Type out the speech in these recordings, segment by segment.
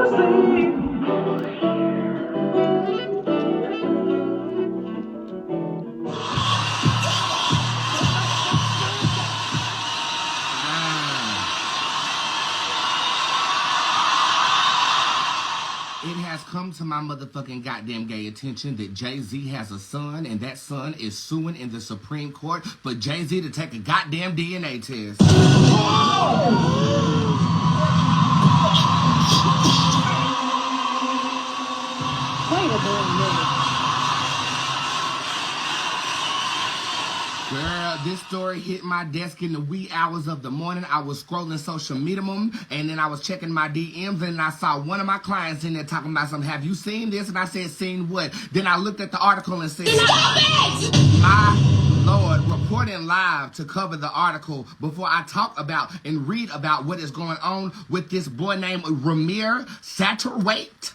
It has come to my motherfucking goddamn gay attention that Jay Z has a son, and that son is suing in the Supreme Court for Jay Z to take a goddamn DNA test. Wait a minute. Girl, this story hit my desk in the wee hours of the morning. I was scrolling social media, and then I was checking my DMs, and I saw one of my clients in there talking about something. Have you seen this? And I said, seen what? Then I looked at the article and said, stop it! My Lord, reporting live to cover the article before I talk about and read about what is going on with this boy named Ramir Satterwhite,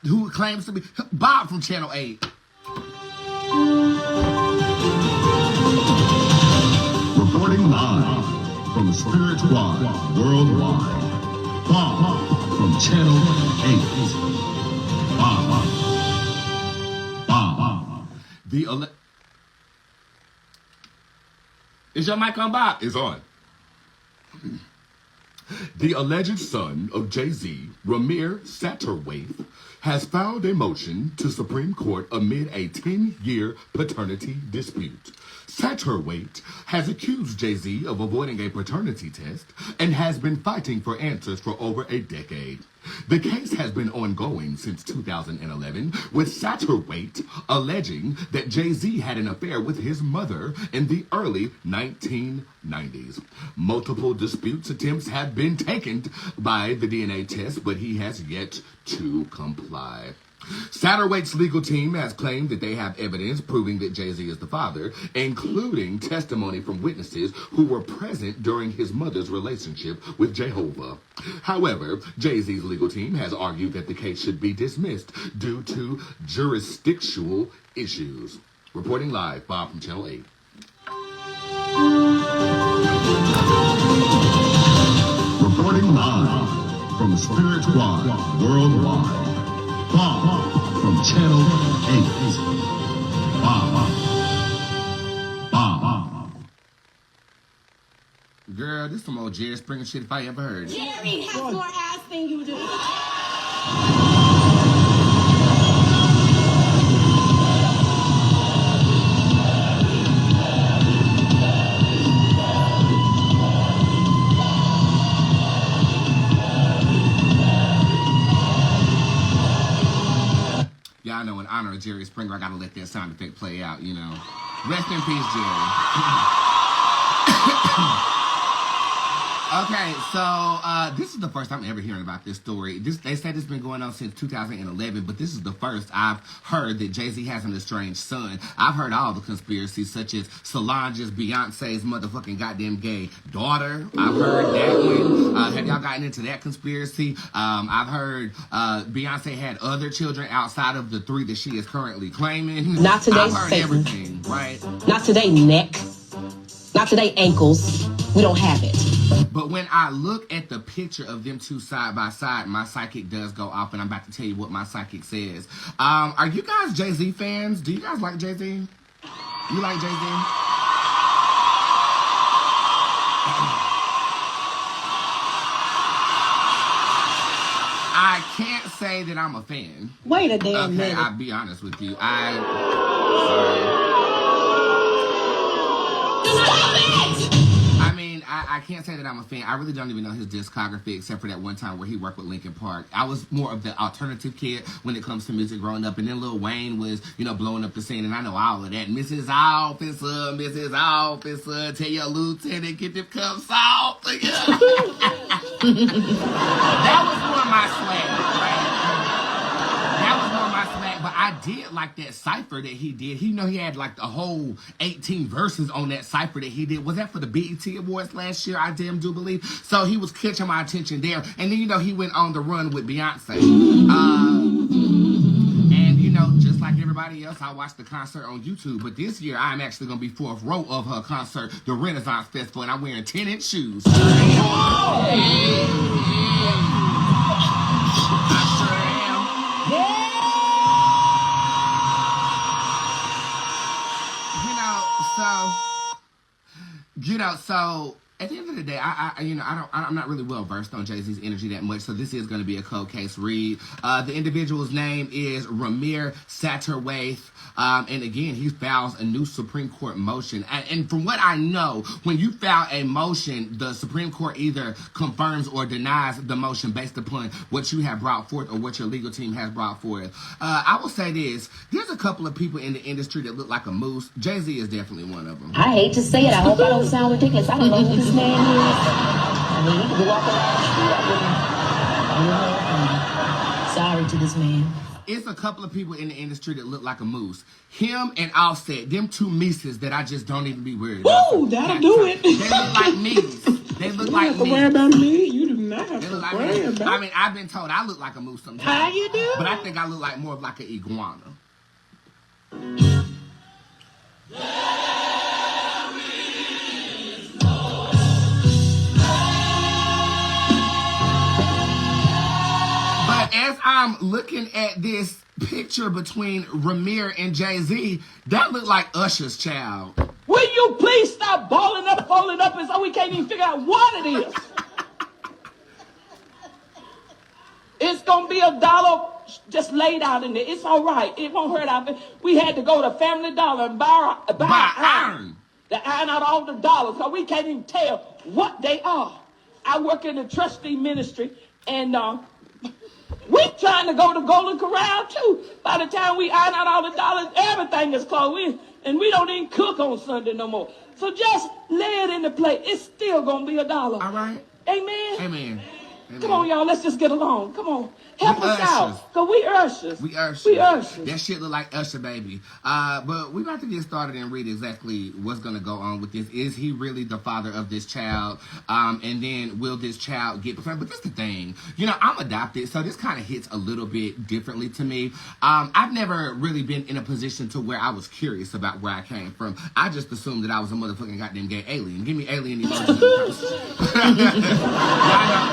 who claims to be Bob from Channel 8. Reporting live from the Spirit Squad worldwide. Bob from Channel 8. Bob. Is your mic on, Bob? Is on. The alleged son of Jay Z, Ramir Satterwhite, has filed a motion to Supreme Court amid a 10-year paternity dispute. Satterwhite has accused Jay Z of avoiding a paternity test and has been fighting for answers for over a decade. The case has been ongoing since 2011, with Satterwhite alleging that Jay Z had an affair with his mother in the early 1990s. Multiple disputes attempts have been taken by the DNA test, but he has yet to comply. Satterwhite's legal team has claimed that they have evidence proving that Jay Z is the father, including testimony from witnesses who were present during his mother's relationship with Jehovah. However, Jay Z's legal team has argued that the case should be dismissed due to jurisdictional issues. Reporting live, Bob from Channel 8. Reporting live from the Spirit Squad worldwide. Bob from Channel 8. Bob. Girl, this some old Jerry Springer shit if I ever heard. Jerry has more ass than you do. Y'all know in honor of Jerry Springer, I gotta let that sound effect play out, you know. Rest in peace, Jerry. Okay, so this is the first I'm ever hearing about this story. They said it's been going on since 2011, but this is the first I've heard that Jay Z has an estranged son. I've heard all the conspiracies, such as Solange's, Beyonce's motherfucking goddamn gay daughter. I've heard that one. Have y'all gotten into that conspiracy? I've heard Beyonce had other children outside of the 3 that she is currently claiming. Not today, I've heard Satan. everything, right? Not today, neck. Not today, ankles. We don't have it. But when I look at the picture of them two side by side, my psychic does go off, and I'm about to tell you what my psychic says. Are you guys Jay Z fans? Do you guys like Jay Z? You like Jay Z? I can't say that I'm a fan. Wait a damn minute. I'll be honest with you. Sorry. Stop it! I mean, I can't say that I'm a fan. I really don't even know his discography except for that one time where he worked with Linkin Park. I was more of the alternative kid when it comes to music growing up. And then Lil Wayne was, blowing up the scene. And I know all of that. Mrs. Officer, tell your lieutenant, get them cups off. That was more my swag, right? That was more my swag. But I did like that cipher that he did. He had like the whole 18 verses on that cipher that he did. Was that for the BET Awards last year? I damn do believe. So he was catching my attention there. And then, he went on the run with Beyonce. And, just like everybody else, I watched the concert on YouTube. But this year, I'm actually going to be 4th row of her concert, the Renaissance Festival, and I'm wearing 10-inch shoes. You know, so at the end of the day, I'm not really well versed on Jay Z's energy that much, so this is going to be a cold case read. The individual's name is Ramir Satterwaith. And again, he files a new Supreme Court motion. And from what I know, when you file a motion, the Supreme Court either confirms or denies the motion based upon what you have brought forth or what your legal team has brought forth. I will say this. There's a couple of people in the industry that look like a moose. Jay Z is definitely one of them. I hate to say it. I hope I don't sound ridiculous. I don't know who this man is. I mean, he could walk around the street. Sorry to this man. It's a couple of people in the industry that look like a moose. Him and Offset, them two Mises that I just don't even be worried about. Ooh, that'll do it. They look like me. They look You like have to me. worry about me. You do not have They to look like worry me. about I mean, I've been told I look like a moose sometimes. How you do? But I think I look like more of like an iguana. But as I'm looking at this picture between Ramir and Jay Z, that looked like Usher's child. Will you please stop balling up, folding up, and so we can't even figure out what it is? It's gonna be $1 just laid out in there. It's all right. It won't hurt our. We had to go to Family Dollar and buy iron to iron out all the dollars, because we can't even tell what they are. I work in the trustee ministry, and we trying to go to Golden Corral too. By the time we iron out all the dollars, everything is closed. And we don't even cook on Sunday no more. So just lay it in the plate. It's still gonna be $1. All right. Amen. Amen. Come on, y'all. Let's just get along. Come on. Help us out. Because we Ushers. We Ushers. We Ushers. That shit look like Usher, baby. But we about to get started and read exactly what's going to go on with this. Is he really the father of this child? And then will this child get... But this is the thing. You know, I'm adopted, so this kind of hits a little bit differently to me. I've never really been in a position to where I was curious about where I came from. I just assumed that I was a motherfucking goddamn gay alien. Give me alien emojis.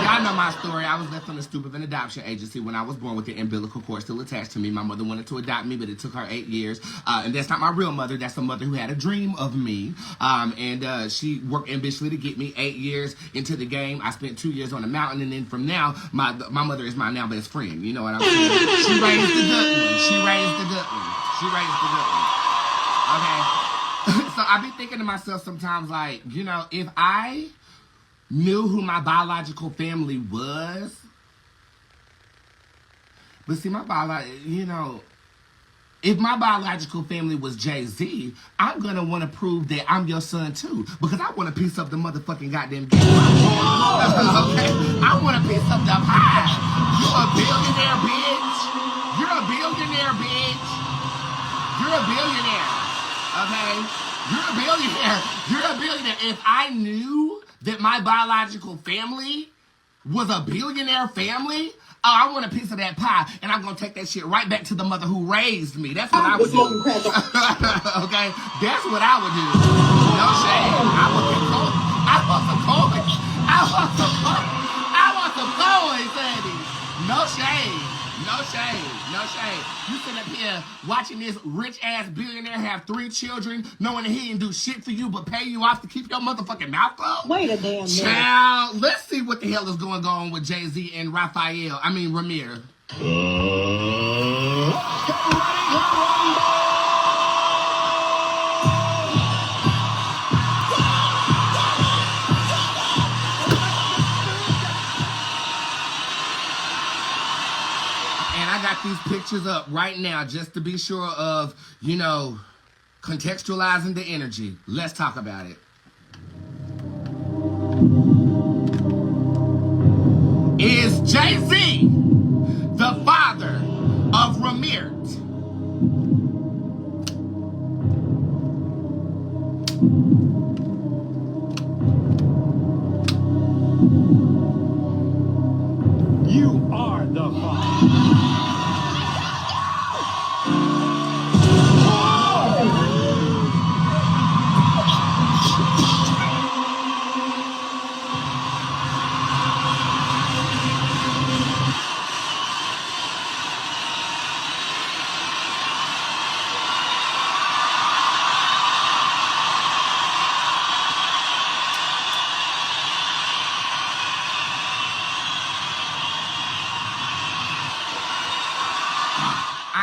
Y'all know my story. I was left on the stoop of an adoption agency when I was born with the umbilical cord still attached to me. My mother wanted to adopt me, but it took her 8 years. And that's not my real mother. That's a mother who had a dream of me. And she worked ambitiously to get me 8 years into the game. I spent 2 years on the mountain. And then from now, my mother is my now best friend. You know what I'm saying? She raised the good one. She raised the good one. She raised the good one. Okay? So I be thinking to myself sometimes, like, you know, if I knew who my biological family was. But see, if my biological family was Jay Z, I'm gonna want to prove that I'm your son too, because I want a piece of the motherfucking goddamn game. Okay? I want a piece of the pie. You're a billionaire, bitch. You're a billionaire, bitch. You're a billionaire. Okay? You're a billionaire. You're a billionaire. If I knew that my biological family was a billionaire family, I want a piece of that pie, and I'm gonna take that shit right back to the mother who raised me. That's what I would do. Okay? That's what I would do. No shade. I want some coins. I want some coins. I want some coins. I want some coins, Sandy. No shade. No shade. No shade. You sitting up here watching this rich-ass billionaire have 3 children, knowing that he didn't do shit for you but pay you off to keep your motherfucking mouth closed? Wait a damn minute. Child, let's see what the hell is going on with Jay Z and Raphael. I mean, Ramir. These pictures up right now just to be sure of, you know, contextualizing the energy. Let's talk about it. Is Jay Z the father of Ramir? You are the father.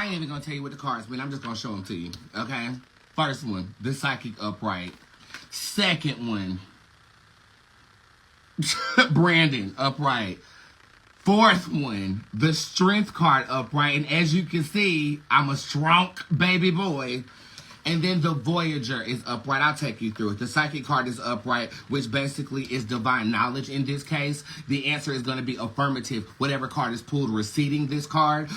I ain't even gonna tell you what the cards mean. I'm just gonna show them to you. Okay. First one, the psychic upright. Second one, Brandon upright. Fourth one, the strength card upright. And as you can see, I'm a strong baby boy. And then the Voyager is upright. I'll take you through it. The psychic card is upright, which basically is divine knowledge in this case. The answer is going to be affirmative. Whatever card is pulled receding this card.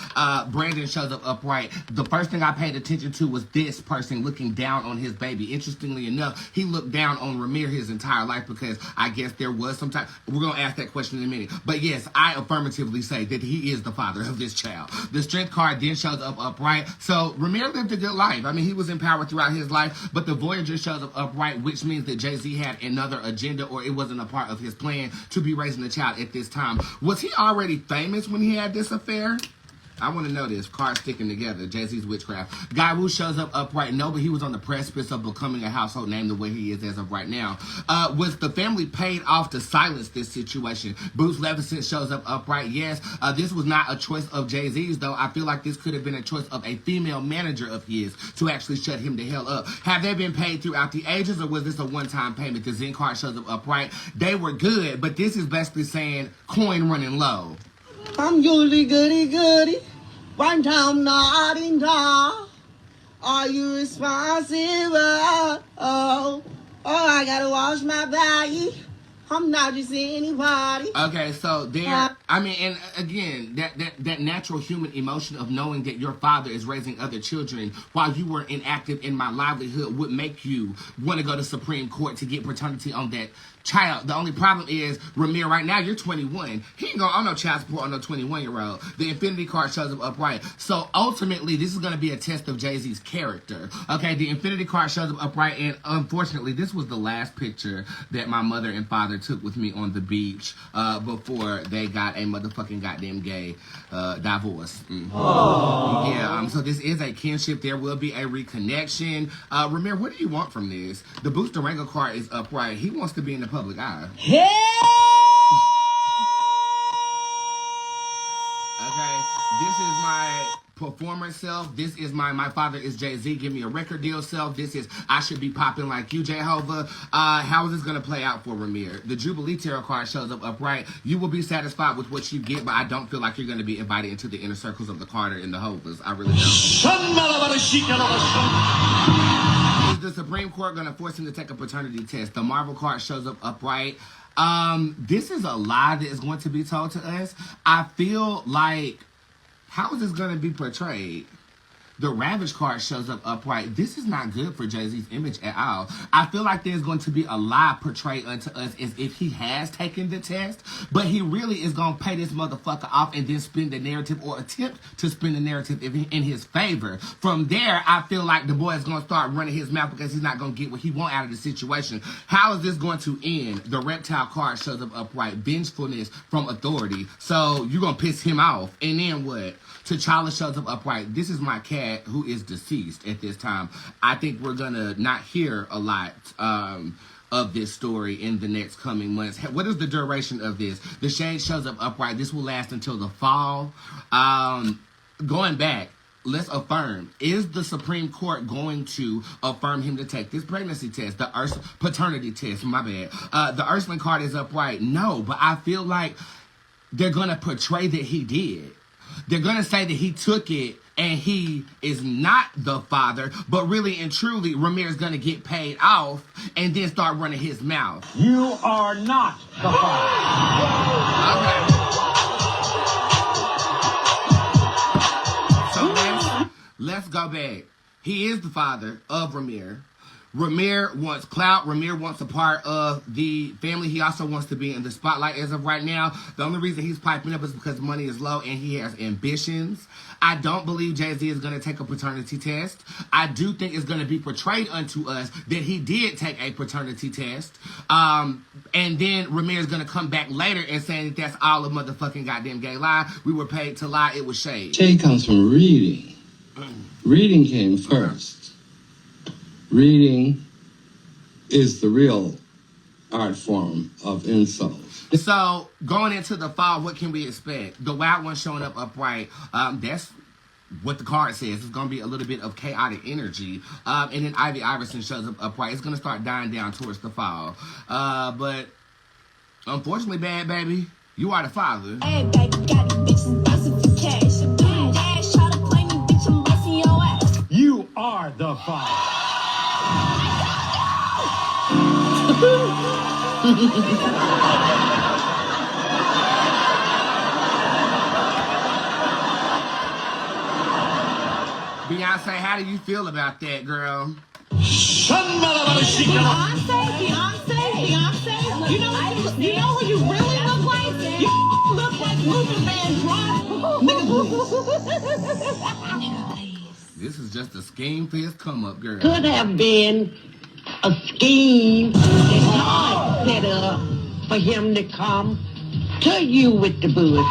Brandon shows up upright. The first thing I paid attention to was this person looking down on his baby. Interestingly enough, he looked down on Ramir his entire life because I guess there was some time. We're going to ask that question in a minute. But yes, I affirmatively say that he is the father of this child. The strength card then shows up upright. So Ramir lived a good life. I mean, he was in power throughout his life, but the Voyager shows up upright, which means that Jay Z had another agenda, or it wasn't a part of his plan to be raising a child at this time. Was he already famous when he had this affair? I want to know this. Cards sticking together. Jay Z's witchcraft. Guy Wu shows up upright. No, but he was on the precipice of becoming a household name the way he is as of right now. Was the family paid off to silence this situation? Bootz Levinson shows up upright. Yes, this was not a choice of Jay Z's, though. I feel like this could have been a choice of a female manager of his to actually shut him the hell up. Have they been paid throughout the ages, or was this a one-time payment? The Zen card shows up upright. They were good, but this is basically saying coin running low. I'm goody goody goody. One time not in time. Are you responsible? Oh, I gotta wash my body. I'm not just anybody. Okay, so there, I mean, and again, that natural human emotion of knowing that your father is raising other children while you were inactive in my livelihood would make you want to go to Supreme Court to get paternity on that child. The only problem is, Ramir, right now you're 21. He ain't gonna own no child support on no 21-year-old. The infinity card shows up upright. So ultimately, this is gonna be a test of Jay Z's character. Okay, the infinity card shows up upright, and unfortunately, this was the last picture that my mother and father took with me on the beach before they got a motherfucking goddamn gay divorce. Yeah, so this is a kinship. There will be a reconnection. Ramir, what do you want from this? The Bootz Durango card is upright. He wants to be in the public eye. Okay, this is my performer self. This is my father is Jay Z, give me a record deal self. This is I should be popping like you, Jehovah. How is this gonna play out for Ramir? The Jubilee Tarot card shows up upright. You will be satisfied with what you get, but I don't feel like you're gonna be invited into the inner circles of the Carter and the Hovas. I really don't. Is the Supreme Court gonna force him to take a paternity test? The Marvel card shows up upright. This is a lie that is going to be told to us. I feel like, how is this going to be portrayed? The Ravage card shows up upright. This is not good for Jay-Z's image at all. I feel like there's going to be a lie portrayed unto us as if he has taken the test, but he really is going to pay this motherfucker off and then spin the narrative, or attempt to spin the narrative in his favor. From there, I feel like the boy is going to start running his mouth because he's not going to get what he wants out of the situation. How is this going to end? The Reptile card shows up upright. Vengefulness from authority. So you're going to piss him off. And then what? T'Challa shows up upright. This is my cat who is deceased at this time. I think we're going to not hear a lot of this story in the next coming months. What is the duration of this? The Shade shows up upright. This will last until the fall. Going back, let's affirm. Is the Supreme Court going to affirm him to take this pregnancy test? The paternity test, my bad. The Ursuline card is upright. No, but I feel like they're going to portray that he did. They're going to say that he took it and he is not the father, but really and truly, Ramir's going to get paid off and then start running his mouth. You are not the father. Okay. So let's go back. He is the father of Ramir. Ramir wants clout. Ramir wants a part of the family. He also wants to be in the spotlight as of right now. The only reason he's piping up is because money is low and he has ambitions. I don't believe Jay Z is going to take a paternity test. I do think it's going to be portrayed unto us that he did take a paternity test. And then Ramir is going to come back later and saying that that's all a motherfucking goddamn gay lie. We were paid to lie. It was shade. Shade comes from reading. Reading came first. Reading is the real art form of insult. So, going into the fall, what can we expect? The Wild One showing up upright. That's what the card says. It's going to be a little bit of chaotic energy. And then Ivy Iverson shows up upright. It's going to start dying down towards the fall. But unfortunately, Bad Baby, you are the father. Hey, baby, got these bitches busting for cash. Bad ass, try to play me, bitch, I'm busting your ass. You are the father. Beyonce, how do you feel about that, girl? Beyonce. You know who you really look like? You look like Luther Vandross. This is just a scheme for his come up, girl. Could have been a scheme that God set up for him to come to you with the bush.